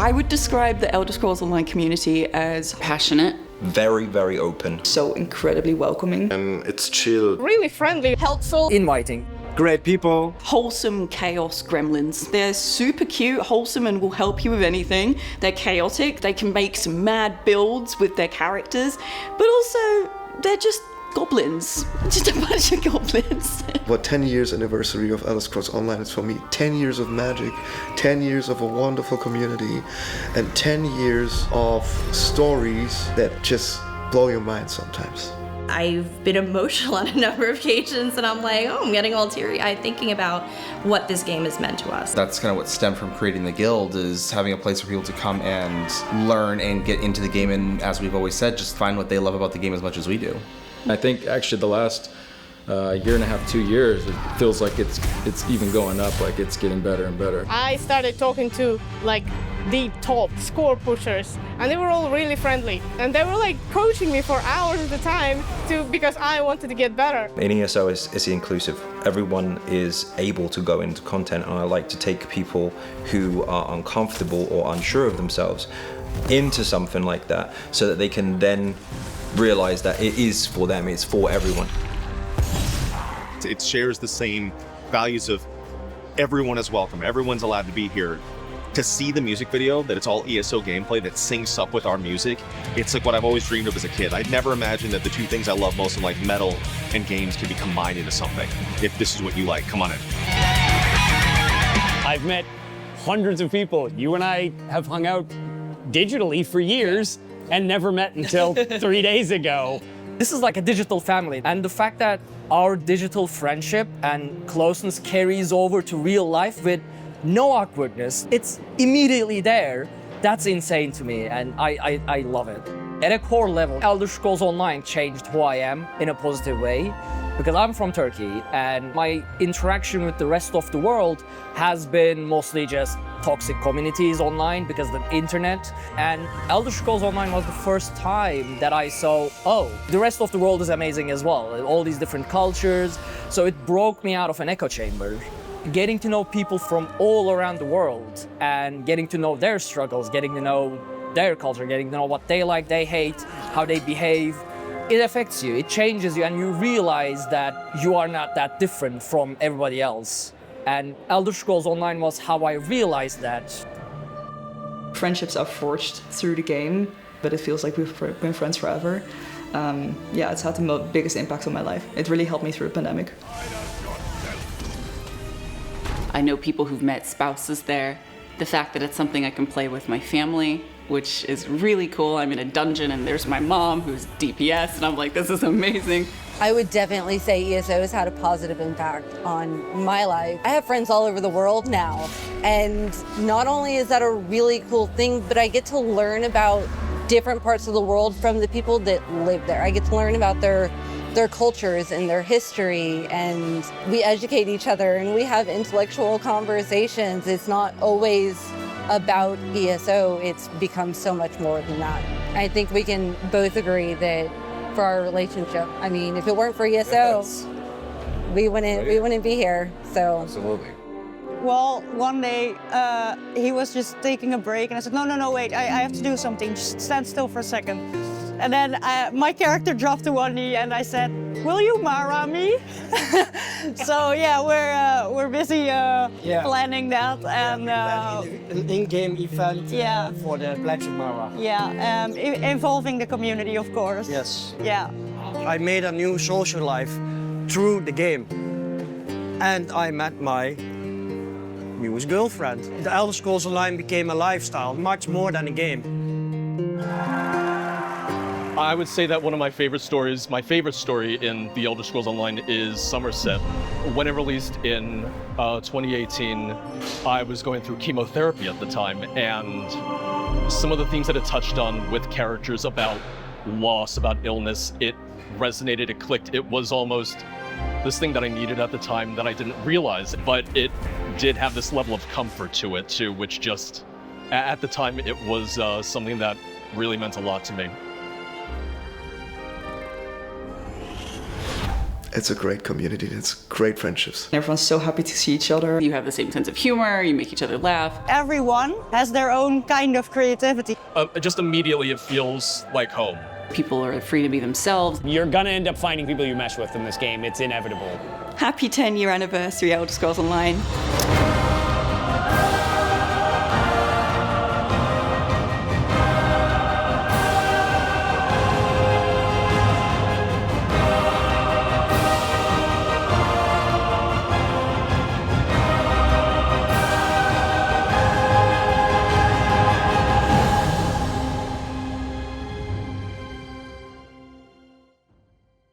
I would describe the Elder Scrolls Online community as passionate. Very, very open. So incredibly welcoming. It's chill. Really friendly. Helpful. Inviting. Great people. Wholesome chaos gremlins. They're super cute, wholesome, and will help you with anything. They're chaotic. They can make some mad builds with their characters, but also they're just goblins. Just a bunch of goblins. What 10 years anniversary of Elder Scrolls Online is for me. 10 years of magic, 10 years of a wonderful community, and 10 years of stories that just blow your mind sometimes. I've been emotional on a number of occasions, and I'm like, oh, I'm getting all teary-eyed thinking about what this game has meant to us. That's kind of what stemmed from creating the guild, is having a place for people to come and learn and get into the game, and as we've always said, just find what they love about the game as much as we do. I think actually the last year and a half, 2 years, it feels like it's even going up, like it's getting better and better. I started talking to like the top score pushers, and they were all really friendly, and they were like coaching me for hours at a time because I wanted to get better. In ESO is inclusive. Everyone is able to go into content, and I like to take people who are uncomfortable or unsure of themselves into something like that so that they can then realize that it is for them, it's for everyone. It shares the same values of everyone is welcome, everyone's allowed to be here. To see the music video, that it's all ESO gameplay that syncs up with our music, it's like what I've always dreamed of as a kid. I'd never imagined that the two things I love most in like metal and games could be combined into something. If this is what you like, come on in. I've met hundreds of people. You and I have hung out digitally for years and never met until 3 days ago. This is like a digital family, and the fact that our digital friendship and closeness carries over to real life with no awkwardness, it's immediately there. That's insane to me, and I love it. At a core level, Elder Scrolls Online changed who I am in a positive way, because I'm from Turkey, and my interaction with the rest of the world has been mostly just toxic communities online because of the internet. And Elder Scrolls Online was the first time that I saw, oh, the rest of the world is amazing as well, all these different cultures. So it broke me out of an echo chamber. Getting to know people from all around the world and getting to know their struggles, getting to know their culture, getting to know what they like, they hate, how they behave, it affects you, it changes you, and you realize that you are not that different from everybody else. And Elder Scrolls Online was how I realized that. Friendships are forged through the game, but it feels like we've been friends forever. Yeah, it's had the biggest impact on my life. It really helped me through the pandemic. I know people who've met spouses there. The fact that it's something I can play with my family, which is really cool. I'm in a dungeon and there's my mom who's DPS, and I'm like, this is amazing. I would definitely say ESO has had a positive impact on my life. I have friends all over the world now, and not only is that a really cool thing, but I get to learn about different parts of the world from the people that live there. I get to learn about their cultures and their history, and we educate each other and we have intellectual conversations. It's not always about ESO, it's become so much more than that. I think we can both agree that for our relationship, I mean, if it weren't for ESO, we wouldn't be here, so. Absolutely. Well, one day he was just taking a break, and I said, no, wait, I have to do something, just stand still for a second. And then my character dropped to one knee, and I said, will you Mara me? So yeah, we're busy planning that, and an in-game event for the Blackship Mara. Yeah, involving the community, of course. Yes. Yeah. I made a new social life through the game, and I met my newest girlfriend. The Elder Scrolls Online became a lifestyle, much more than a game. I would say that one of my favorite stories, my favorite story in The Elder Scrolls Online is Somerset. When it released in 2018, I was going through chemotherapy at the time, and some of the themes that it touched on with characters about loss, about illness, it resonated, it clicked. It was almost this thing that I needed at the time that I didn't realize, but it did have this level of comfort to it too, which just, at the time, it was something that really meant a lot to me. It's a great community. It's great friendships. Everyone's so happy to see each other. You have the same sense of humor, you make each other laugh. Everyone has their own kind of creativity. Just immediately it feels like home. People are free to be themselves. You're gonna end up finding people you mesh with in this game. It's inevitable. Happy 10-year anniversary, Elder Scrolls Online.